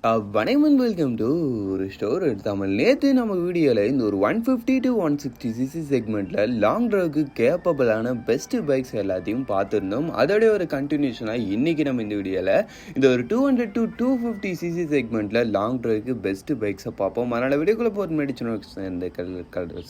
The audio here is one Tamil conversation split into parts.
வணக்கம், வெல்கம் டு ஒரு ஸ்டோர் தமிழ். நேற்று நம்ம வீடியோவில் இந்த ஒரு 150 to 160 சிசி செக்மெண்ட்டில் லாங் ட்ரைவுக்கு கேப்பபிளான பெஸ்ட்டு பைக்ஸ் எல்லாத்தையும் பார்த்துருந்தோம். அதோடைய ஒரு கண்டினியூஷனாக இன்றைக்கி நம்ம இந்த வீடியோவில் இந்த ஒரு 200 to 250 சிசி செக்மெண்ட்டில் லாங் ட்ரைவுக்கு பெஸ்ட்டு பைக்ஸை பார்ப்போம். அதனால் வீடியோக்குள்ளே போகிற முன்னாடி இந்த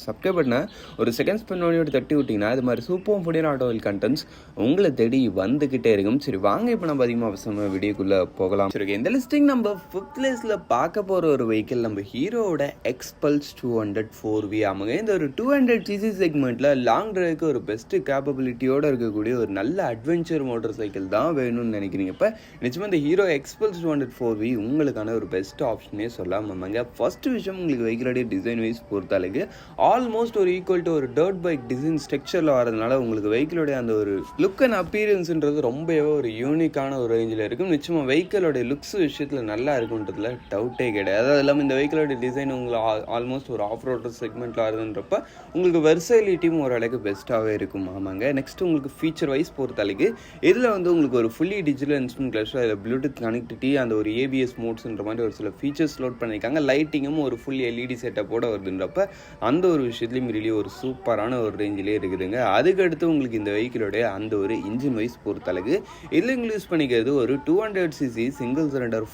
சப்ஸ்கிரைப் பண்ண ஒரு செகண்ட் ஸ்பென்னோட தட்டி விட்டிங்கன்னா அது மாதிரி சூப்பர் ஃபுடியர் ஆட்டோவில் கண்டென்ட்ஸ் உங்களை தேடி வந்துக்கிட்டே இருக்கும். சரி வாங்க, இப்போ நம்ம அதிகமாக அவசரமாக வீடியோக்குள்ளே போகலாம். சரி, இந்த லிஸ்டிங் நம்ம ஃபிஃப்த் பிளேஸில் பார்க்க போகிற ஒரு வெஹிக்கிள் நம்ம ஹீரோவோட எக்ஸ்பல்ஸ் 200 4V ஆமாங்க. இந்த ஒரு 200 சிசி செக்மெண்ட்டில் லாங் ட்ரைவுக்கு ஒரு பெஸ்ட்டு கேப்பபிலிட்டியோடு இருக்கக்கூடிய ஒரு நல்ல அட்வென்ச்சர் மோட்டர் சைக்கிள் தான் வேணும்னு நினைக்கிறீங்க. இப்போ நிச்சயமாக இந்த ஹீரோ எக்ஸ்பல்ஸ் 200 4V உங்களுக்கான ஒரு பெஸ்ட் ஆப்ஷனே சொல்லாமாங்க. ஃபர்ஸ்ட் விஷயம், உங்களுக்கு வெஹிக்கிளோடைய டிசைன் வைஸ் பொறுத்தளவுக்கு ஆல்மோஸ்ட் ஒரு ஈக்குவல் டு ஒரு டர்ட் பைக் டிசைன் ஸ்ட்ரக்சரில் வரதுனால உங்களுக்கு வெஹிக்கிளோடைய அந்த ஒரு லுக் அண்ட் அப்பீரியன்ஸ்ன்றது ரொம்பவே ஒரு யூனிக்கான ஒரு ரேஞ்சில் இருக்கும். நிச்சயமாக வெஹிக்கிளோடைய லுக்ஸ் விஷயத்தில் நல்லா இருக்குன்றதுல டவுட்டே கிடையாது. அது இல்லாமல் இந்த வெஹிக்கிளோட டிசைன் உங்களுக்கு ஆல்மோஸ்ட் ஒரு ஆஃப் ரோடர் செக்மெண்ட்டில் வருதுன்றப்ப உங்களுக்கு வெர்சைலிட்டியும் ஓரளவுக்கு பெஸ்ட்டாகவே இருக்கும். ஆமாங்க. நெக்ஸ்ட் உங்களுக்கு ஃபீச்சர் வைஸ் பொறுத்தளவுக்கு இதில் வந்து உங்களுக்கு ஒரு ஃபுல்லி டிஜிட்டல் இன்ஸ்ட்ருமெண்ட் கிளஸ்டர், அதில் ப்ளூடூத் கனெக்டிவிட்டி, அந்த ஒரு ஏபிஎஸ் மோட்ஸ்ன்ற மாதிரி ஒரு சில ஃபீச்சர்ஸ் லோட் பண்ணியிருக்காங்க. லைட்டிங்கும் ஒரு ஃபுல் எல்இடி செட்டப்போட வருதுன்றப்ப அந்த ஒரு விஷயத்துலையும் really ஒரு சூப்பரான ஒரு ரேஞ்சிலே இருக்குதுங்க. அதுக்கடுத்து உங்களுக்கு இந்த வெஹிக்கிளோடைய அந்த ஒரு இன்ஜின் வைஸ் பொறுத்தளவுக்கு இதில் யூஸ் பண்ணிக்கிறது ஒரு 200cc சிங்கிள் சிலிண்டர்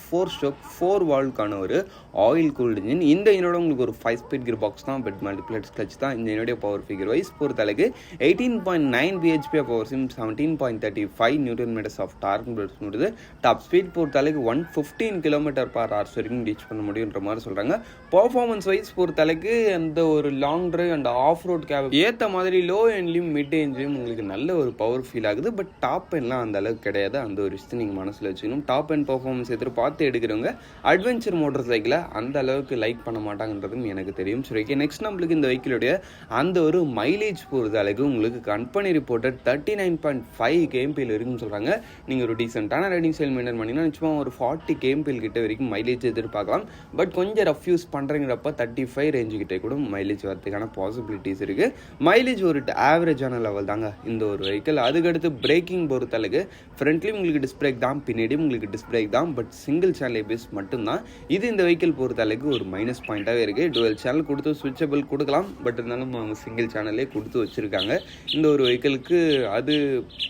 4 வால்வ்க்கான ஒரு ஆயில் கூல்டு இன்ஜின். இந்த இனோட உங்களுக்கு ஒரு 5 ஸ்பீட் கியர் பாக்ஸ் தான், பெட் மல்டிப்ளெக்ஸ் கிளச் தான். இந்த இனோடைய பவர் ஃபிகர் வைஸ் பொறுத்தளவுக்கு 18.9 bhp பவர் சிம், 17.35 நியூட்டன் மீட்டர்ஸ் ஆஃப் டார்க் முடியுது. டாப் ஸ்பீட் பொறுத்தளவுக்கு 115 km/h வரைக்கும் ரீச் பண்ண முடியுன்ற மாதிரி சொல்கிறாங்க. பர்ஃபார்மன்ஸ் வைஸ் பொறுத்தளவுக்கு அந்த ஒரு long drive and off road கேப் ஏற்ற மாதிரி லோ எண்ட்லையும் மிட் ரேஞ்சிலையும் உங்களுக்கு நல்ல ஒரு பவர் ஃபீல் ஆகுது. பட் டாப் எண்ட்லாம் அந்த அளவுக்கு கிடையாது. அந்த ஒரு விஷயத்தை நீங்கள் மனசில் வச்சுக்கணும். டாப் எண்ட் பர்ஃபார்மன்ஸ் எதிர்பார்த்து எடுக்கிறவங்க அட்வென்ச்சர் மோட்டர் சைக்கிளை அந்த அளவுக்கு லைக் பண்ண மாட்டாங்கன்றதும் எனக்கு தெரியும். சரி, ஓகே. நெக்ஸ்ட் நம்மளுக்கு இந்த வெஹிக்கிளுடைய அந்த ஒரு மைலேஜ் பொறுத்த அளவுக்கு உங்களுக்கு கம்பெனி ரிப்போர்ட்டட் 39.5 kmpl இருக்குன்னு சொல்கிறாங்க. நீங்கள் ஒரு டீசெண்டான ரைடிங் ஸ்டைல் மெயின்டைன் பண்ணிங்கன்னா நிச்சயமாக ஒரு 40 kmpl கிட்ட வரைக்கும் மைலேஜ் எதிர்பார்க்கலாம். பட் கொஞ்சம் ரஃப் யூஸ் பண்ணுறங்கிறப்ப 35 ரேஞ்சு கிட்டே கூட மைலேஜ் வரதுக்கான பாசிபிலிட்டிஸ் இருக்குது. மைலேஜ் ஒரு ஆவரேஜான லெவல் தாங்க இந்த ஒரு வெஹிக்கிள். அதுக்கடுத்து பிரேக்கிங் பொறுத்த அளவுக்கு ஃப்ரண்ட்லேயும் உங்களுக்கு டிஸ்க் பிரேக் தான், பின்னாடியும் உங்களுக்கு டிஸ்க் பிரேக் தான். பட் சிங்கிள் சேனல் ஏபிஎஸ் மட்டும்தான். இது இந்த வெஹிக்கிள் பொறுத்த அளவுக்கு ஒரு மைனஸ் பாயிண்ட்டாகவே இருக்குது. டுவெல் சேனல் கொடுத்து ஸ்விட்சபிள் கொடுக்கலாம். பட் இருந்தாலும் அவங்க சிங்கிள் சேனலே கொடுத்து வச்சுருக்காங்க இந்த ஒரு வெஹிக்கிளுக்கு. அது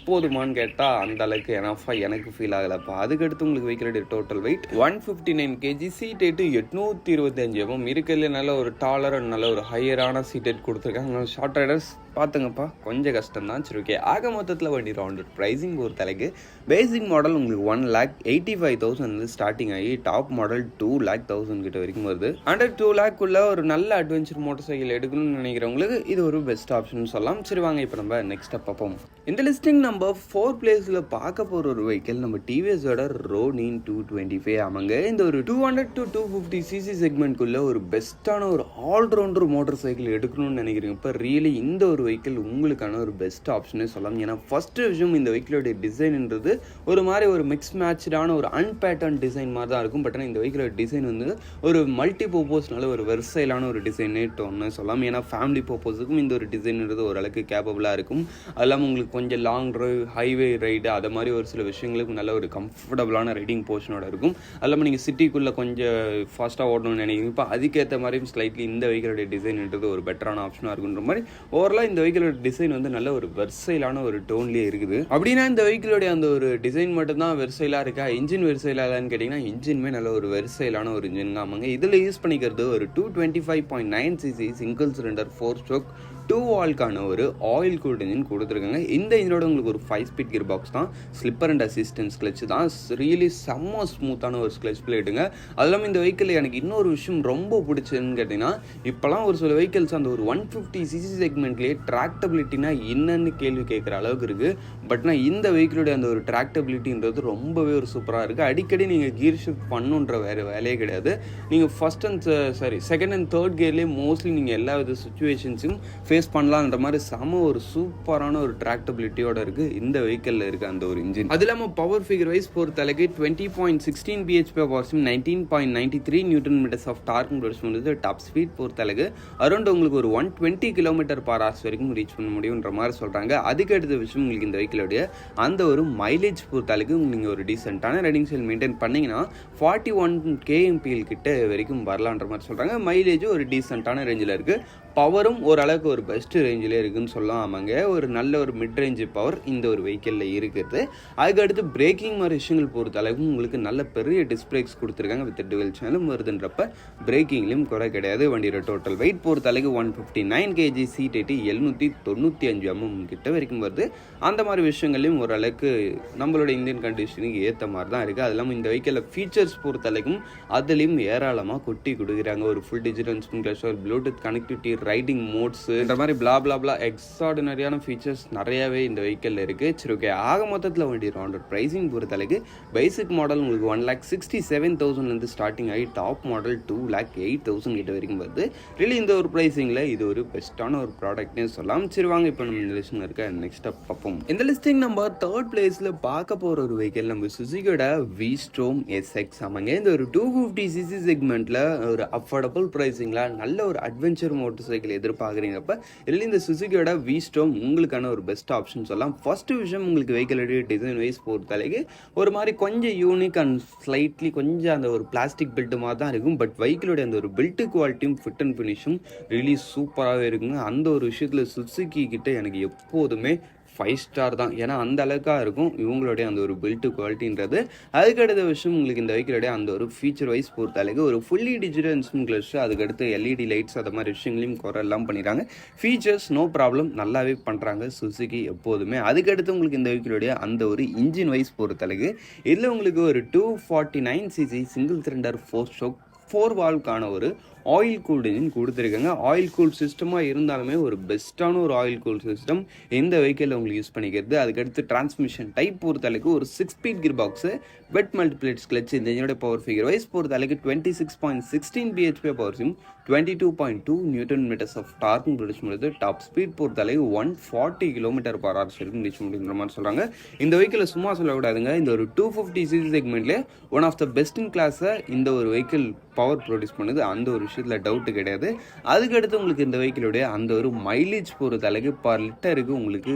போதுமானு கேட்டால் அந்த அளவுக்கு எனஃபாக எனக்கு ஃபீல் ஆகலப்பா. அதுக்கடுத்து உங்களுக்கு வெஹிக்கிளோட total weight 159 kg, seat height 825 mm. இருக்கிறதுல நல்ல ஒரு டாலர் அண்ட் நல்ல ஒரு ஹையரான சீட் ஹைட் கொடுத்துருக்காங்க. ஷார்ட் ரைடர்ஸ் பார்த்துங்கப்பா, கொஞ்சம் கஷ்டம் தான். சரி, ஓகே. ஆக மொத்தத்தில் வண்டி ரவுண்டட் ப்ரைஸிங் பொறுத்தளவுக்கு பேசிக் மாடல் உங்களுக்கு 1,85,000 ஸ்டார்டிங் ஆகி டாப் மாடல் 2,00,000 கிட்ட வரைக்கும் வருது. அண்டர் 2,00,000 ஒரு நல்ல அட்வென்ச்சர் மோட்டர் சைக்கிள் எடுக்கணும்னு நினைக்கிறவங்களுக்கு இது ஒரு பெஸ்ட் ஆப்ஷன் சொல்லலாம். சரி வாங்க, இப்போ நம்ம நெக்ஸ்ட் பார்ப்போம். இந்த லிஸ்டிங் நம்ம 4th பிளேஸில் பார்க்க போகிற ஒரு வெஹிக்கிள் நம்ம டிவிஎஸோட ரோனின் 225 ஆமாங்க. இந்த ஒரு 200 to 250 சிசி செக்மெண்ட்குள்ள ஒரு பெஸ்ட்டான ஒரு ஆல்ரவுண்டர் மோட்டர் சைக்கிள் எடுக்கணும்னு நினைக்கிறீங்க. இப்போ ரியலி இந்த ஒரு வெஹிக்கிள் உங்களுக்கான ஒரு பெஸ்ட் ஆப்ஷனே சொல்லலாம். ஏன்னா ஃபர்ஸ்ட் விஷயம், இந்த வெஹிக்கிளோட டிசைன்ன்றது ஒரு மாதிரி ஒரு மிக்ஸ் மேட்சான ஒரு அன்பேட்டர்ன் டிசைன் மாதிரி தான் இருக்கும். பட் ஆனால் இந்த வெஹிக்கிளோட டிசைன் வந்து ஒரு மல்டி பர்பஸ்னால ஒரு வெர்சைலான ஒரு டிசைனேட் ஒன்று சொல்லலாம். ஏன்னா ஃபேமிலி பர்பஸுக்கும் இந்த ஒரு டிசைன்ன்றது ஓரளவுக்கு கேப்பபிளாக இருக்கும். அது இல்லாமல் உங்களுக்கு கொஞ்சம் லாங் ட்ரைவ், ஹைவே ரைடு, அது மாதிரி ஒரு சில விஷயங்களுக்கு நல்ல ஒரு கம்ஃபர்டபுளான ரைடிங் போர்ஷனோட இருக்கும். அது இல்லாமல் நீங்கள் சிட்டிக்குள்ளே கொஞ்சம் ஃபாஸ்ட்டாக ஓடணும்னு நினைக்கிறீங்க. இப்போ அதுக்கேற்ற மாதிரியும் ஸ்லைட்லி இந்த வெஹிக்கிளோட டிசைன்ன்றது ஒரு பெட்டரான ஆப்ஷனாக இருக்குன்ற மாதிரி ஓவராலாக இந்த வெஹிக்கிளோட டிசைன் வந்து நல்ல ஒரு வெர்சைலான ஒரு டோன்லேயே இருக்குது. அப்படின்னா இந்த வெஹிக்கிளோடைய அந்த ஒரு டிசைன் மட்டும்தான் வெர்சைலாக இருக்கா, இன்ஜின் வெர்சைலான்னு கேட்டிங்கன்னா இன்ஜின்மே நல்ல ஒரு வெர்சைலான ஒரு இன்ஜின் ஆமாங்க. இதில் யூஸ் பண்ணிக்கிறது ஒரு 225.9 cc சிங்கிள் சிலிண்டர் 4 ஸ்ட்ரோக் 2 வால்வ்க்கான ஒரு ஆயில் கூல்ட் இன்ஜின் கொடுத்துருக்காங்க. இந்த இன்ஜினோட உங்களுக்கு ஒரு 5 ஸ்பீட் கியர் பாக்ஸ் தான், ஸ்லிப்பர் அண்ட் அசிஸ்டன்ஸ் கிளச் தான். ரியலி செம்ம ஸ்மூத்தான ஒரு கிளச் பிளேட்டுங்க. அது இல்லாமல் இந்த வெஹிக்கிள் எனக்கு இன்னொரு விஷயம் ரொம்ப பிடிச்சதுன்னு கேட்டிங்கன்னா, இப்போலாம் ஒரு சில வெஹிக்கிள்ஸ் அந்த ஒரு 150 சிசி செக்மெண்ட்லேயே ட்ராக்டபிலிட்டினா என்னன்னு கேள்வி கேட்குற அளவுக்கு இருக்குது. பட் நான் இந்த வெஹிக்கிளோடைய அந்த ஒரு ட்ராக்டபிலிட்டின்றது ரொம்பவே ஒரு சூப்பராக இருக்குது. அடிக்கடி நீங்கள் கியர் ஷிஃப்ட் பண்ணுன்ற வேறு வேலையே கிடையாது. நீங்கள் first and second and third கியர்லேயே மோஸ்ட்லி நீங்கள் எல்லா வித சுச்சுவேஷன்ஸும் ஃபேஸ் பண்ணலான்ற மாதிரி ஒரு சூப்பரான ஒரு ட்ராக்டபிலிட்டியோட இருக்குது இந்த வெஹிக்கிளில் இருக்குது அந்த ஒரு இன்ஜின். அது இல்லாமல் பவர் ஃபிகர் வைஸ் பொறுத்தளவுக்கு 20.16 bhp பவர் சிம் 19.93 newton metres of torque produce பண்ணுறது. டாப் ஸ்பீட் பொறுத்தளவுக்கு அரௌண்ட் உங்களுக்கு ஒரு 120 km/h வரைக்கும் ரீச் பண்ண முடியுன்ற மாதிரி சொல்கிறாங்க. அதுக்கு அடுத்த விஷயம் உங்களுக்கு இந்த வெஹிக்கிளோடைய அந்த ஒரு மைலேஜ் பொறுத்தளவுக்கு நீங்கள் ஒரு டீசெண்டான ரைடிங் ஸ்டைல் மெயின்டைன் பண்ணிங்கன்னா 41 kmpl கிட்ட வரைக்கும் வரலான்ற மாதிரி சொல்கிறாங்க. மைலேஜும் ஒரு டீசெண்டான ரேஞ்சில் இருக்குது. பவரும் ஓரளவுக்கு ஒரு பெஸ்ட் ரேஞ்சிலே இருக்குதுன்னு சொல்லலாம். ஆமாங்க, ஒரு நல்ல ஒரு மிட் ரேஞ்சு பவர் இந்த ஒரு வெஹிக்கிளில் இருக்குது. அதுக்கடுத்து பிரேக்கிங் மாதிரி விஷயங்கள் பொறுத்த அளவுக்கு உங்களுக்கு நல்ல பெரிய டிஸ்க் பிரேக்ஸ் கொடுத்துருக்காங்க. வித் டுவெல் சேனலும் வருதுன்றப்ப பிரேக்கிங்லேயும் குறை கிடையாது. வண்டியோட டோட்டல் வெயிட் பொறுத்த அளவுக்கு 159 kg, சீட் 795 mm கிட்ட வரைக்கும் வருது. அந்த மாதிரி விஷயங்களையும் ஓரளவுக்கு நம்மளோட இந்தியன் கண்டிஷனுக்கு ஏற்ற மாதிரி தான் இருக்குது. அது இல்லாமல் இந்த வெஹிக்கிளில் ஃபீச்சர்ஸ் பொறுத்த அளவுக்கும் அதுலேயும் ஏராளமாக கொட்டி கொடுக்குறாங்க. ஒரு ஃபுல் டிஜிட்டல் ஸ்பீக்கர்ஸ், ஒரு ப்ளூடூத் கனெக்டிவிட்டி, ரைடிங் மோட்ஸ், இந்த மாதிரி பிளா எக்ஸ்ட்ராடினரியான ஃபீச்சர்ஸ் நிறையாவே இந்த வெஹிக்கிளில் இருக்குது. சரி, ஓகே, ஆக மொத்தத்தில் வண்டி ரவுண்டட் ப்ரைஸிங் பொறுத்தளவுக்கு பேசிக் மாடல் உங்களுக்கு 1,67,000 ஸ்டார்டிங் ஆகி டாப் மாடல் 2,08,000 கிட்ட வரைக்கும் வருது. ரியலி இந்த ஒரு ப்ரைஸிங்கில் இது ஒரு பெஸ்ட்டான ஒரு ப்ராடக்ட்னே சொல்லலாம். சரி வாங்க, இப்போ நம்ம இந்த லிஸ்ட்டில் இருக்க நெக்ஸ்ட் பார்ப்போம். இந்த லிஸ்டிங் நம்ம தேர்ட் பிளேஸில் பார்க்க போகிற ஒரு வெஹிக்கிள் நம்ம சுசுகியோட V-Strom SX. ஆமாங்க, இந்த ஒரு 250cc செக்மெண்ட்டில் ஒரு அஃபோர்டபுள் ப்ரைஸிங்கில் நல்ல ஒரு அட்வென்ச்சர் மோட்டர் சைக்கிள் எதிர்பார்க்குறீங்கப்ப இல்லை இந்த சுசுகியோட V-Strom உங்களுக்கான ஒரு பெஸ்ட் ஆப்ஷன் சொல்லலாம். ஃபர்ஸ்ட் விஷயம், உங்களுக்கு வெஹிக்கிளோடைய டிசைன் வைஸ் பொறுத்தளவுக்கு ஒரு மாதிரி கொஞ்சம் யூனிக் அண்ட் ஸ்லைட்லி கொஞ்சம் அந்த ஒரு பிளாஸ்டிக் பில்ட் மாதிரி தான் இருக்கும். பட் வெஹிக்கிளோடைய அந்த ஒரு பில்ட் குவாலிட்டியும் ஃபிட் அண்ட் ஃபினிஷும் ரிலீஸ் சூப்பராகவே இருக்குங்க. அந்த ஒரு விஷயத்தில் சுசுகி கிட்ட எனக்கு எப்போதுமே 5 ஸ்டார் தான். ஏன்னா அந்த அளவுக்காக இருக்கும் இவங்களுடைய அந்த ஒரு பில்ட் குவாலிட்டின்றது. அதுக்கடுத்த விஷயம், உங்களுக்கு இந்த வெஹிக்கிளோடைய அந்த ஒரு ஃபீச்சர் வைஸ் பொறுத்தளவுக்கு ஒரு ஃபுல்லி டிஜிட்டல் இன்ஸ்ட்ருமெண்ட் கிளஸ்டர், அதுக்கடுத்து LED லைட்ஸ், அது மாதிரி விஷயங்களையும் குறையெல்லாம் பண்ணிடுறாங்க. ஃபீச்சர்ஸ் நோ ப்ராப்ளம், நல்லாவே பண்ணுறாங்க சுசுகி எப்போதுமே. அதுக்கடுத்து உங்களுக்கு இந்த வெஹிக்கிளோடைய அந்த ஒரு இன்ஜின் வைஸ் பொறுத்தளவுக்கு இதில் உங்களுக்கு ஒரு 249cc சிங்கிள் சிலிண்டர் 4 ஸ்ட்ரோக் 4 வால்வ்க்கான ஒரு ஆயில் கூல்டு இன்ஜின் கொடுத்துருக்காங்க. ஆயில் கூல் சிஸ்டமாக இருந்தாலுமே ஒரு பெஸ்ட்டான ஒரு ஆயில் கூல் சிஸ்டம் இந்த வெஹிக்கிளில் உங்களுக்கு யூஸ் பண்ணிக்கிறது. அதுக்கடுத்து டிரான்ஸ்மிஷன் டைப் பொறுத்தளவுக்கு ஒரு 6 speed gear box, wet multiplates clutch. இந்த இன்ஜினோட பவர் ஃபிகர் வைஸ் பொறுத்தளவுக்கு 26.16 bhp பவர் சிம் 22.2 நியூட்டன் மீட்டர்ஸ் ஆஃப் டார்க்கும் ப்ரொடியூஸ் பண்ணுறது. டாப் ஸ்பீட் பொறுத்தளவுக்கு 140 km/h வரைக்கும் ரீச் முடியுன்ற மாதிரி சொல்கிறாங்க. இந்த வெஹிக்கிளை சும்மா சொல்லக்கூடாதுங்க, இந்த ஒரு 250cc செக்மெண்ட்லேயே one of the best in கிளாஸை இந்த ஒரு வெஹிக்கிள் பவர் ப்ரொடியூஸ் பண்ணுது. அந்த ஒரு விஷயத்தில் டவுட்டு கிடையாது. அதுக்கடுத்து உங்களுக்கு இந்த வெஹிக்கிளுடைய அந்த ஒரு மைலேஜ் பொறுத்தளவுக்கு பர் லிட்டருக்கு உங்களுக்கு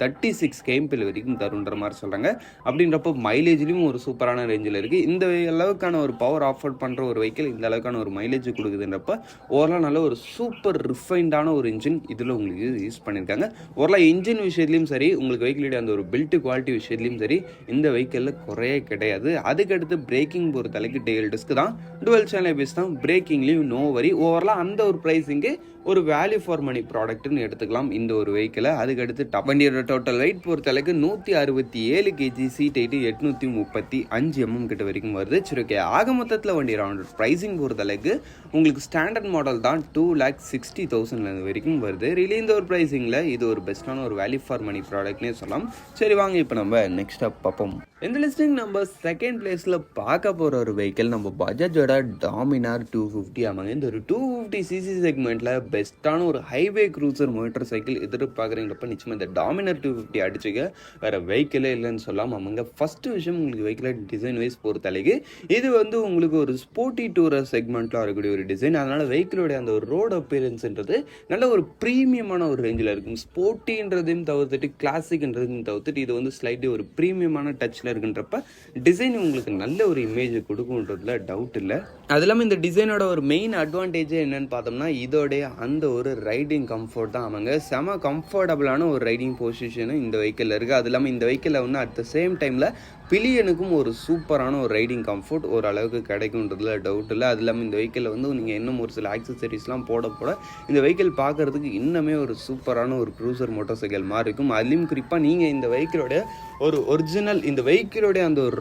36 kmpl வரைக்கும் தருன்ற மாதிரி சொல்கிறாங்க. அப்படின்றப்போ மைலேஜ்லேயும் ஒரு சூப்பரான ரேஞ்சில் இருக்குது. இந்த அளவுக்கான ஒரு பவர் ஆஃபர் பண்ணுற ஒரு வெஹிக்கிள் இந்த அளவுக்கான ஒரு மைலேஜ் கொடுக்குதுன்றப்ப ஓரளவு நல்ல ஒரு சூப்பர் ரிஃபைண்டான ஒரு இன்ஜின் இதில் உங்களுக்கு யூஸ் பண்ணியிருக்காங்க. ஓரளவு இன்ஜின் விஷயத்துலையும் சரி, உங்களுக்கு வெஹிக்கிளுடைய அந்த ஒரு பில்ட் குவாலிட்டி விஷயத்துலையும் சரி, இந்த வெஹிக்கிளில் குறையே கிடையாது. அதுக்கடுத்து பிரேக்கிங் பொறுத்தளவுக்கு டேல் டிஸ்க் தான், டுவெல் சேனல் பேஸ் தான். பிரேக்கிங்லேயும் நோ வரி. ஓவரலாக அந்த ஒரு ப்ரைஸிங்கு ஒரு வேல்யூ ஃபார் மணி ப்ராடக்ட்னு எடுத்துக்கலாம் இந்த ஒரு வெஹிக்கிளை. அதுக்கடுத்து வண்டியோட டோட்டல் வெயிட் பொறுத்தளவுக்கு 167 kg, சீட் 835 mm கிட்ட வரைக்கும் வருது. சரி, ஓகே, ஆக மொத்தத்தில் வண்டி ரவுண்டட் ப்ரைஸிங் பொறுத்தளவுக்கு உங்களுக்கு ஸ்டாண்டர்ட் மாடல் தான் 2,60,000 வரைக்கும் வருது. ரிலி இந்த ஒரு ப்ரைஸிங்கில் இது ஒரு பெஸ்ட்டான ஒரு வேல்யூ ஃபார் மணி ப்ராடக்ட்னே சொல்லலாம். சரி வாங்க, இப்போ நம்ம நெக்ஸ்ட் பார்ப்போம். இந்த லிஸ்டிங் நம்ம செகண்ட் பிளேஸில் பார்க்க போகிற ஒரு வெஹிக்கிள் நம்ம பஜாஜோட டாமினார் 250. ஆமாங்க, இந்த ஒரு 250cc செக்மெண்ட்டில் பெஸ்ட்டான ஒரு ஹைவே க்ரூசர் மோட்டர் சைக்கிள் எதிர்பார்க்குறீங்களப்ப நிச்சயமாக இந்த டாமினார் 250 அடிச்சுக்க வேறு வெஹிக்கிளே இல்லைன்னு சொல்லலாம். ஆமாங்க, ஃபஸ்ட்டு விஷயம், உங்களுக்கு வெஹிக்கிள் டிசைன் வைஸ் பொறுத்தளவுக்கு இது உங்களுக்கு ஒரு ஸ்போர்ட்டி டூரர் செக்மெண்ட்டில் இருக்கக்கூடிய ஒரு டிசைன். அதனால் வெஹிக்கிளோடைய அந்த ஒரு ரோடு அப்பியரன்ஸ்ன்றது நல்ல ஒரு ப்ரீமியமான ஒரு ரேஞ்சில் இருக்கும். ஸ்போர்ட்டின்றதையும் தவிர்த்துட்டு கிளாசிக்ன்றதையும் தவிர்த்துட்டு இது ஸ்லைட்லி ஒரு ப்ரீமியமான டச்சில் இருக்குன்றப்ப டிசைன் உங்களுக்கு நல்ல ஒரு இமேஜ் கொடுக்குன்றதுல டவுட் இல்லை. அது இல்லாமல் இந்த டிசைனோட ஒரு மெயின் அட்வான்டேஜ் என்னன்னு பார்த்தோம்னா இதோடைய அந்த ஒரு ரைடிங் கம்ஃபர்ட் தான். அவங்க செம கம்ஃபர்டபுளான ஒரு ரைடிங் பொசிஷனும் இந்த வெஹிக்கிளில் இருக்குது. அது இல்லாமல் இந்த வெஹிக்கிளில் அட் த சேம் டைமில் பிலியனுக்கும் ஒரு சூப்பரான ஒரு ரைடிங் கம்ஃபர்ட் ஓரளவுக்கு கிடைக்குன்றதுல டவுட் இல்லை. அது இல்லாமல் இந்த வெஹிக்கிளில் நீங்கள் இன்னும் ஒரு சில ஆக்சசரிஸ்லாம் போட இந்த வெஹிக்கிள் பார்க்குறதுக்கு இன்னுமே ஒரு சூப்பரான ஒரு க்ரூசர் மோட்டார் சைக்கிள் மாதிரி இருக்கும். அதுலேயும் குறிப்பாக நீங்கள் இந்த வெஹிக்கிளோடைய ஒரு ஒரிஜினல் இந்த வெஹிக்கிளோடைய அந்த ஒரு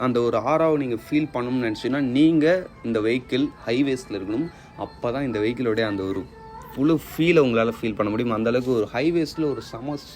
அந்த ஒரு ஆராவை நீங்கள் ஃபீல் பண்ணணும்னு நினச்சிங்கன்னா நீங்கள் இந்த வெஹிக்கிள் ஹைவேஸில் இருக்கணும். அப்போ தான் இந்த வெஹிக்கிளோடைய அந்த ஒரு ஃபுல்லு ஃபீலை உங்களால் ஃபீல் பண்ண முடியும். அந்தளவுக்கு ஒரு ஹைவேஸில் ஒரு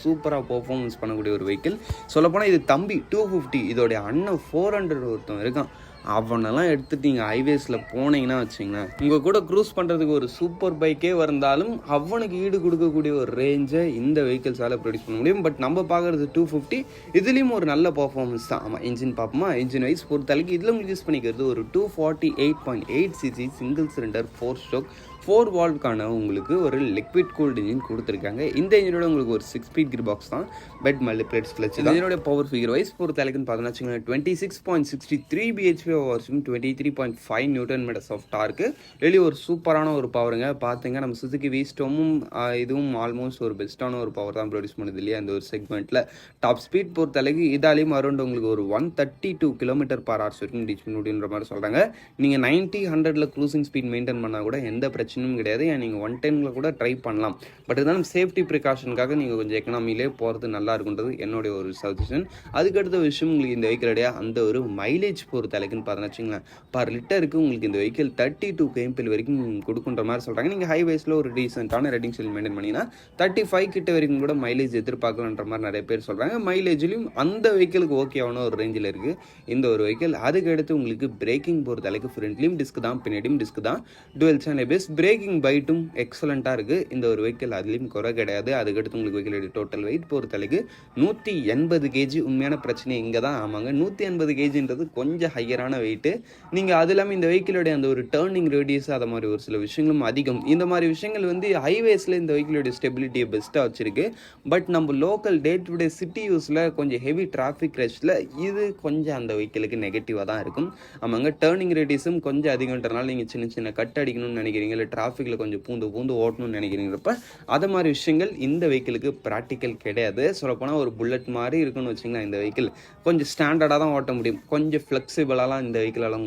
சூப்பராக பர்ஃபார்மன்ஸ் பண்ணக்கூடிய ஒரு வெஹிக்கிள். சொல்லப்போனால் இது தம்பி 250, இதோடைய அண்ணன் 400 ஒருத்தன் இருக்கான். அவனெல்லாம் எடுத்துகிட்டு நீங்கள் ஹைவேஸில் போனீங்கன்னா வச்சிங்களேன், உங்கள் கூட க்ரூஸ் பண்ணுறதுக்கு ஒரு சூப்பர் பைக்கே வந்தாலும் அவனுக்கு ஈடு கொடுக்கக்கூடிய ஒரு ரேஞ்சை இந்த வெஹிக்கிள்ஸால் ப்ரொடியூஸ் பண்ண முடியும். பட் நம்ம பார்க்குறது 250, இதுலேயும் ஒரு நல்ல பர்ஃபார்மன்ஸ் தான். ஆமாம், இன்ஜின் பார்ப்போமா, இன்ஜின் வைஸ் பொறுத்தளவுக்கு இதில் உங்களுக்கு யூஸ் பண்ணிக்கிறது ஒரு 248.8 cc சிங்கிள் சிலிண்டர் 4 ஸ்ட்ரோக் 4 வால்வ்க்கான உங்களுக்கு ஒரு லிக்விட் கூல்டு இன்ஜின் கொடுத்துருக்காங்க. இந்த இன்ஜினோட உங்களுக்கு ஒரு 6 ஸ்பீட் கியர் பாக்ஸ் தான், பெட் மல்டிப்ளேட்ஸ் கிளச். இதனோட பவர் ஃபிகர் வைஸ் பொறுத்தளவுக்குன்னு பார்த்தோன்னா 26.63 bhp ஹவர்ஸும் 23.5 நியூட்டன் மீட்டர்ஸ் ஆஃப் டார்க்கு. வெளியே ஒரு சூப்பரான ஒரு பவருங்க. பார்த்துங்க, நம்ம சுசுகி வீஸ்டோமும் இதுவும் ஆல்மோஸ்ட் ஒரு பெஸ்ட்டான ஒரு பவர் தான் ப்ரொடியூஸ் பண்ணுது இல்லையா இந்த ஒரு செக்மெண்ட்டில். டாப் ஸ்பீட் பொறுத்தளவுக்கு இதாலையும் அரௌண்ட் உங்களுக்கு ஒரு 132 km/h வரைக்கும் ரீச் பண்ண முடியுன்ற மாதிரி சொல்கிறாங்க. நீங்கள் 90-100 க்ரூசிங் ஸ்பீட் மெயின்டைன் பண்ணால் கூட எந்த பிரச்சனையும் கிடையாது. நீங்கள் 110 கூட ட்ரை பண்ணலாம். பட் இருந்தாலும் சேஃப்டி ப்ரிகாஷனுக்காக நீங்கள் கொஞ்சம் எக்கனாமிலே போகிறது நல்லா இருக்குன்றது என்னுடைய ஒரு சஜஷன். அதுக்கடுத்த விஷயம், உங்களுக்கு இந்த வெஹிக்கிளுடைய அந்த ஒரு மைலேஜ் பொறுத்த அளவுக்குன்னு பார்த்தோன்னு வச்சுங்களேன், பர் லிட்டருக்கு உங்களுக்கு இந்த வெஹிக்கிள் 32 kmpl வரைக்கும் கொடுக்குன்ற மாதிரி சொல்கிறாங்க. நீங்கள் ஹைவேஸில் ஒரு டீசென்ட்டான ரெட்டிங் ஷெல் மெயின்டைன் பண்ணிங்கன்னா 35 கிட்ட வரைக்கும் கூட மைலேஜ் எதிர்பார்க்கலான்ற மாதிரி நிறைய பேர் சொல்கிறாங்க. மைலேஜ்லையும் அந்த வெஹிக்கிளுக்கு ஓகேவான ஒரு ரேஞ்சில் இருக்குது இந்த ஒரு வெஹிக்கிள். அதுக்கடுத்து உங்களுக்கு பிரேக்கிங் பொறுத்த அளவுக்கு ஃப்ரண்ட்லையும் டிஸ்க் தான், பின்னாடியும் டிஸ்க் தான், டுவெல் சேனல் பேஸ். பிரேக்கிங் பைட்டும் எக்ஸலண்ட்டாக இருக்குது இந்த ஒரு வெஹிக்கிள், அதுலேயும் குறை கிடையாது. அதுக்கடுத்து உங்களுக்கு வெஹிக்கிள் டோட்டல் வெயிட் பொறுத்தளவுக்கு 180 kg. உண்மையான பிரச்சனை இங்கே தான். ஆமாங்க, 180 kgன்றது கொஞ்சம் ஹையரான வெயிட்டு. நீங்கள் அது இல்லாமல் இந்த வெஹிக்கிளுடைய அந்த ஒரு டேர்னிங் ரேடியஸ் அது மாதிரி ஒரு சில விஷயங்களும் அதிகம். இந்த மாதிரி விஷயங்கள் ஹைவேஸில் இந்த வெஹிக்கிளுடைய ஸ்டெபிலிட்டியை பெஸ்ட்டாக வச்சுருக்கு. பட் நம்ம local day to day city யூஸில் கொஞ்சம் ஹெவி டிராஃபிக் ரஷ்ல இது கொஞ்சம் அந்த வெஹிக்கிளுக்கு நெகட்டிவாக தான் இருக்கும். ஆமாங்க, டேர்னிங் ரேடியஸும் கொஞ்சம் அதிகன்றனால நீங்கள் சின்ன சின்ன கட் அடிக்கணும்னு நினைக்கிறீங்க, இல்லை டிராஃபிக்கில் கொஞ்சம் பூந்து ஓட்டணும்னு நினைக்கிறீங்கிறப்ப அது மாதிரி விஷயங்கள் இந்த வெஹிக்கிளுக்கு ப்ராக்டிக்கல் கிடையாது. சொல்லப்போனால் ஒரு புல்லட் மாதிரி இருக்குன்னு வச்சிங்கன்னா இந்த வெஹிக்கிள் கொஞ்சம் ஸ்டாண்டர்டாக தான் ஓட்ட முடியும். கொஞ்சம் ஃப்ளெக்சிபிளாலாம் இந்த வெஹிக்கிளாலும்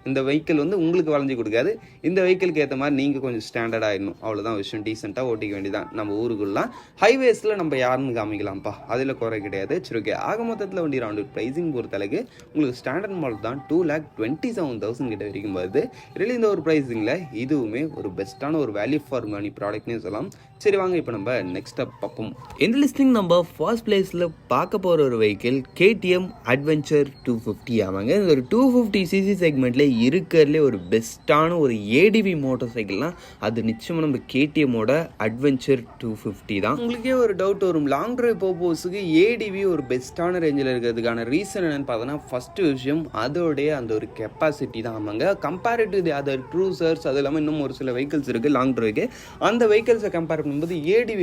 இந்த வெஹிக்கிள் உங்களுக்கு வளைஞ்சி கொடுக்காது. இந்த வெஹிக்கிளுக்கு ஏற்ற மாதிரி நீங்கள் கொஞ்சம் ஸ்டாண்டர்ட் ஆகிடணும், அவ்வளோதான் விஷயம். டீசெண்டாக ஓட்டிக்க வேண்டியதான். நம்ம ஊருக்குள்ளலாம் ஹைவேஸில் நம்ம யாருன்னு காமிக்கலாம்ப்பா, அதில் குறை கிடையாது. சரி, ஓகே. ஆக மொத்தத்தில் வண்டி ரவுண்டு ப்ரைஸிங் பொறுத்தளவுக்கு உங்களுக்கு ஸ்டாண்டர்ட் மாடல் தான் 2,27,000 கிட்ட வரைக்கும் வருது. really இந்த ஒரு ப்ரைஸிங்கில் இதுவுமே ஒரு பெஸ்ட்டான ஒரு வேல்யூ ஃபார் மணி ப்ராடக்ட்னே சொல்லலாம். சரி, வாங்க இப்போ நம்ம நெக்ஸ்ட் அப் பார்ப்போம். இந்த லிஸ்டிங் நம்ம ஃபர்ஸ்ட் பிளேஸில் பார்க்க போகிற ஒரு வெஹிக்கிள் KTM Adventure 250. ஆமாங்க, இந்த ஒரு 250cc செக்மெண்ட்ல இருக்கிறதுலே ஒரு பெஸ்ட்டான ஒரு ADV மோட்டார் சைக்கிள்லாம் அது நிச்சயமாக நம்ம KTMோட Adventure 250 தான். உங்களுக்கே ஒரு டவுட் வரும், லாங் ட்ரைவ் பர்பஸுக்கு ADV ஒரு பெஸ்ட்டான ரேஞ்சில் இருக்கிறதுக்கான ரீசன் என்னன்னு பார்த்தோன்னா, ஃபர்ஸ்ட் விஷயம் அதோடைய அந்த ஒரு கெப்பாசிட்டி தான். ஆமாங்க, compared to the other cruisers, அது இல்லாமல் இன்னும் ஒரு சில வெஹிக்கிள்ஸ் இருக்குது லாங் ட்ரைவ்க்கு. அந்த வெஹிக்கிள்ஸை கம்பேர் பண்ணும்போது ADV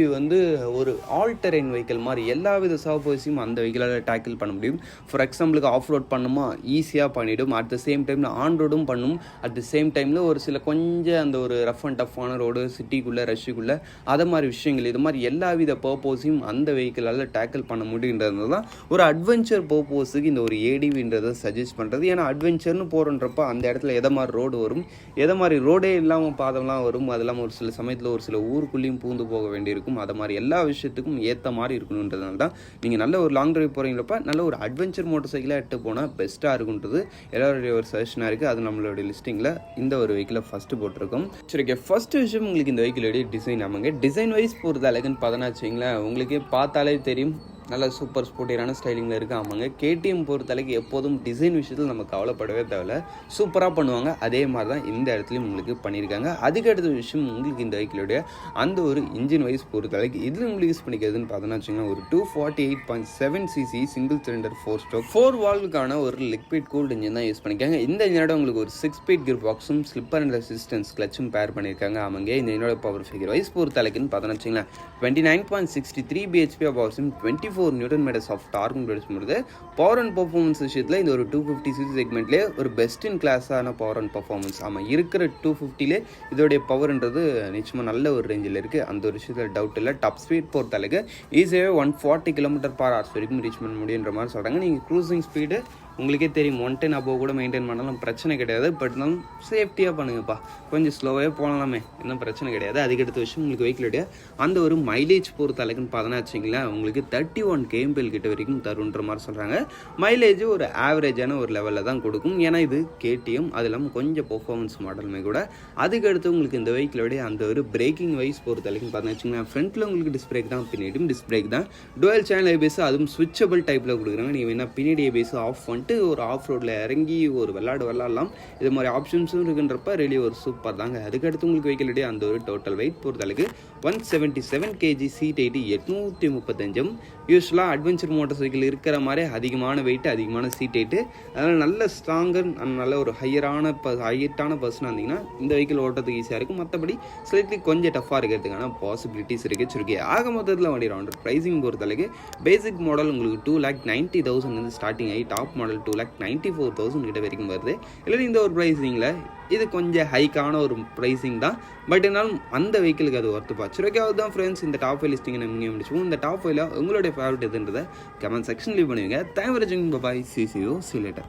ஒரு ஆல் டெரைன் வெஹிக்கிள் மாதிரி எல்லா வித சர்ஃபேஸையும் அந்த வெஹிக்கிளால் டேக்கிள் பண்ண முடியும். ஃபார் எக்ஸாம்பிளுக்கு ஆஃப் ரோட் பண்ணுமா ஈஸியாக பண்ணிவிடும். அட் த சேம் டைமில் ஆன் ரோடும் பண்ணும். அட் த சேம் டைமில் ஒரு சில கொஞ்சம் அந்த ஒரு ரஃப் அண்ட் டஃப்பான ரோடு சிட்டிக்குள்ளே ரஷ்ஷுக்குள்ளே அதை மாதிரி விஷயங்கள், இது மாதிரி எல்லா வித பர்பஸையும் அந்த வெஹிக்கிளால் டேக்கிள் பண்ண முடியுன்றது தான் ஒரு அட்வென்ச்சர் பர்பஸுக்கு இந்த ஒரு ADVன்றதை சஜஸ்ட் பண்ணுறது. ஏன்னா அட்வென்ச்சர்னு போகிறன்றப்ப அந்த இடத்துல எதை மாதிரி ரோடு வரும், எதை மாதிரி ரோடே இல்லாமல் பாதம்லாம் வரும், அது இல்லாமல் ஒரு சில சமயத்தில் ஒரு சில ஊருக்குள்ளேயும் பூந்து போக வேண்டியிருக்கும். அதை மாதிரி எல்லா விஷயத்துக்கும் ஏற்ற மாதிரி இருக்கணுன்றதுனால தான் நீங்கள் நல்ல ஒரு லாங் ட்ரைவ் போகிறீங்களப்ப நல்ல ஒரு அட்வென்ச்சர் மோட்டர் சைக்கிளாக எடுத்து போனால் பெஸ்ட்டாக இருக்குன்றது எல்லாருடைய ஒரு சஜஷனாக இருக்குது. அது நம்மளுடைய லிஸ்டிங்கில் இந்த ஒரு வெஹிக்கிளை ஃபஸ்ட்டு போட்டிருக்கோம். சரி, ஓகே. ஃபஸ்ட்டு விஷயம் உங்களுக்கு இந்த வெஹிக்கிளுடைய டிசைன். ஆமாங்க, டிசைன் வைஸ் பொறுத்த அளவுக்குன்னு பார்த்தோன்னா வச்சிங்களேன், உங்களுக்கே பார்த்தாலே தெரியும் நல்ல சூப்பர் ஸ்போர்ட்டியரான ஸ்டைலிங்கில் இருக்குது. ஆமாங்க, KTM பொறுத்தளவுக்கு எப்போதும் டிசைன் விஷயத்தில் நம்ம கவலைப்படவே தேவையில்ல, சூப்பராக பண்ணுவாங்க. அதே மாதிரி தான் இந்த இடத்துலையும் உங்களுக்கு பண்ணியிருக்காங்க. அதுக்கு அடுத்த விஷயம், உங்களுக்கு இந்த வெஹிக்கிளுடைய அந்த ஒரு இன்ஜின் வைஸ் பொறுத்தளவுக்கு இதில் உங்களுக்கு யூஸ் பண்ணிக்கிறதுன்னு பார்த்தோன்னா வச்சுக்கோங்க, ஒரு 248.7 cc சிங்கிள் சிலிண்டர் 4 ஸ்ட்ரோக் 4 வால்வுக்கான ஒரு லிக்விட் கூல்டு இன்ஜின் தான் யூஸ் பண்ணியிருக்காங்க. இந்த இன்ஜினோட உங்களுக்கு ஒரு 6 ஸ்பீட் கியர் பாக்ஸும் ஸ்லிப்பர் அண்ட் ரெசிஸ்டன்ஸ் கிளச்சும் பேர் பண்ணியிருக்காங்க. ஆமாங்க, இந்த இன்ஜினோட பவர் ஃபிகர் வைஸ் பொறுத்தளவுக்குன்னு பார்த்தோன்னா வச்சுங்களேன் 29.63 bhp ஹவர்ஸும் 24 newton metres of torque produce பண்ணுறது. பவர் அண்ட் பர்ஃபார்மன்ஸ் விஷயத்தில் இந்த ஒரு 250cc செக்மெண்ட்லேயே ஒரு பெஸ்ட் இன் கிளாஸான பவர் அண்ட் பர்ஃபார்மன்ஸ். ஆமாம், இருக்கிற 250லே இதோடைய பவர்ன்றது நிச்சயமாக நல்ல ஒரு ரேஞ்சில் இருக்குது. அந்த ஒரு விஷயத்தில் டவுட் இல்லை. டாப் ஸ்பீட் பொறுத்தளவுக்கு ஈஸியாகவே 140 km/h வரைக்கும் ரீச் பண்ண முடியுன்ற மாதிரி சொல்கிறாங்க. நீங்கள் க்ரூசிங் ஸ்பீடு உங்களுக்கே தெரியும் 110 above கூட மெயின்டைன் பண்ணாலும் பிரச்சனை கிடையாது. பட் இருந்தாலும் சேஃப்டியாக பண்ணுங்கப்பா, கொஞ்சம் ஸ்லோவாகவே போகலாமே, இன்னும் பிரச்சனை கிடையாது. அதுக்கடுத்த விஷயம், உங்களுக்கு வெஹிக்கிளுடைய அந்த ஒரு மைலேஜ் பொறுத்த அளவுக்குன்னு பார்த்தோன்னா வச்சிங்களேன், உங்களுக்கு 31 kmpl கிட்ட வரைக்கும் தருன்ற மாதிரி சொல்கிறாங்க. மைலேஜ் ஒரு ஆவரேஜான ஒரு லெவலில் தான் கொடுக்கும். ஏன்னா இது KTM, அது இல்லாமல் கொஞ்சம் பெர்ஃபார்மன்ஸ் மாடலுமே கூட. அதுக்கடுத்து உங்களுக்கு இந்த வெஹிக்கிளுடைய அந்த ஒரு பிரேக்கிங் வைஸ் பொறுத்த அளவுக்குன்னு பார்த்தோன்னா வச்சிங்களேன், ஃப்ரண்ட்டில் உங்களுக்கு டிஸ்க் பிரேக் தான், பின்னாடியும் டிஸ்க் பிரேக் தான். டுவெல் சேனல் ABS, அதுவும் ஸ்விட்சபிள் டைப்பில் கொடுக்குறாங்க. நீங்கள் வேணால் பின்னாடி ABS ஆஃப் பண்ணிட்டு போட்டு ஒரு ஆஃப் ரோடில் இறங்கி ஒரு விளாடலாம். இது மாதிரி ஆப்ஷன்ஸும் இருக்குன்றப்ப ரெலி ஒரு சூப்பர் தாங்க. அதுக்கடுத்து உங்களுக்கு வெஹிக்கிளுடைய அந்த ஒரு டோட்டல் வெயிட் பொறுத்தளவுக்கு 177 kg, சீட் ஹைட்டு 835. யூஸ்வலாக அட்வென்ச்சர் மோட்டார் சைக்கிள் இருக்கிற மாதிரி அதிகமான வெயிட், அதிகமான சீட் ஹைட்டு, அதனால் நல்ல ஸ்ட்ராங்கர் நல்ல ஒரு ஹைட்டான பர்சனாக இருந்தீங்கன்னா இந்த வெஹிக்கிள் ஓட்டுறதுக்கு ஈஸியாக இருக்கும். மற்றபடி ஸ்லைட்லி கொஞ்சம் டஃப்பாக இருக்கிறதுக்கான பாசிபிலிட்டிஸ் இருக்குது. சுருக்கி ஆக மொத்தத்தில் வண்டி ரவுண்டர் ப்ரைஸிங் பொறுத்தளவுக்கு பேசிக் மாடல் உங்களுக்கு 2,90,000 ஸ்டார்டிங் ஆகி டாப் மாடல் 2,94,000 கிட்ட வரைக்கும் வருது. இல்லை இந்த ஒரு ப்ரைஸிங்கில் இது கொஞ்சம் ஹைக்கான ஒரு ப்ரைஸிங் தான். பட் என்னாலும் அந்த வெஹிக்கிளுக்கு அது ஒர்த்து பார்த்து ஓகே தான் ஃப்ரெண்ட்ஸ். இந்த டாப் 5 லிஸ்டிங் நம்ம முடிச்சுவோம். இந்த டாப் 5ல உங்களுடைய ஃபேவரட் எதுன்றதை கமெண்ட் செக்ஷன் லீவ் பண்ணுவீங்க. தேங்க்ஸ் ஃபார் வாட்சிங். பை. See you later.